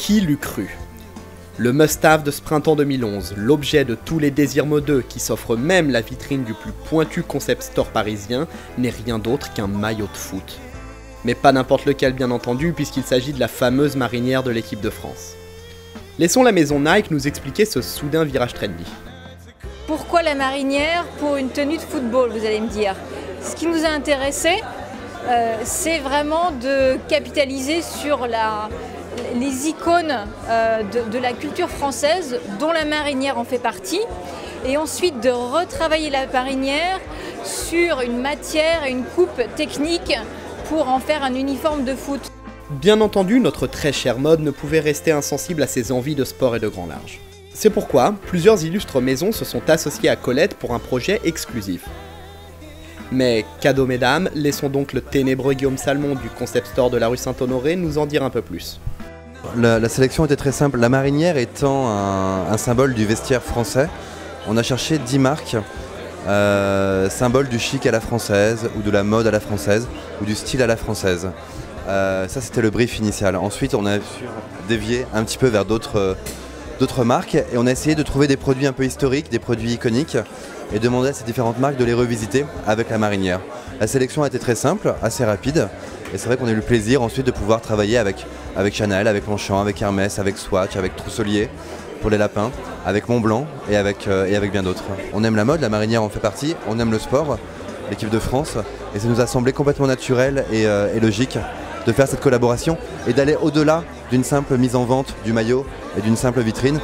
Qui l'eût cru? Le must-have de ce printemps 2011, l'objet de tous les désirs modeux qui s'offre même la vitrine du plus pointu concept store parisien, n'est rien d'autre qu'un maillot de foot. Mais pas n'importe lequel bien entendu, puisqu'il s'agit de la fameuse marinière de l'équipe de France. Laissons la maison Nike nous expliquer ce soudain virage trendy. Pourquoi la marinière pour une tenue de football, vous allez me dire? Ce qui nous a intéressé, c'est vraiment de capitaliser sur les icônes de la culture française, dont la marinière en fait partie, et ensuite de retravailler la marinière sur une matière et une coupe technique pour en faire un uniforme de foot. Bien entendu, notre très chère mode ne pouvait rester insensible à ses envies de sport et de grand large. C'est pourquoi plusieurs illustres maisons se sont associées à Colette pour un projet exclusif. Mais, cadeau mesdames, laissons donc le ténébreux Guillaume Salmon du concept store de la rue Saint-Honoré nous en dire un peu plus. La sélection était très simple, la marinière étant un symbole du vestiaire français, on a cherché 10 marques, symboles du chic à la française, ou de la mode à la française, ou du style à la française. Ça c'était le brief initial. Ensuite on a su dévier un petit peu vers d'autres marques et on a essayé de trouver des produits un peu historiques, des produits iconiques et demander à ces différentes marques de les revisiter avec la marinière. La sélection a été très simple, assez rapide et c'est vrai qu'on a eu le plaisir ensuite de pouvoir travailler avec Chanel, avec Longchamp, avec Hermès, avec Swatch, avec Trousselier pour les lapins, avec Montblanc et avec bien d'autres. On aime la mode, la marinière en fait partie, on aime le sport, l'équipe de France et ça nous a semblé complètement naturel et logique de faire cette collaboration et d'aller au-delà d'une simple mise en vente du maillot et d'une simple vitrine.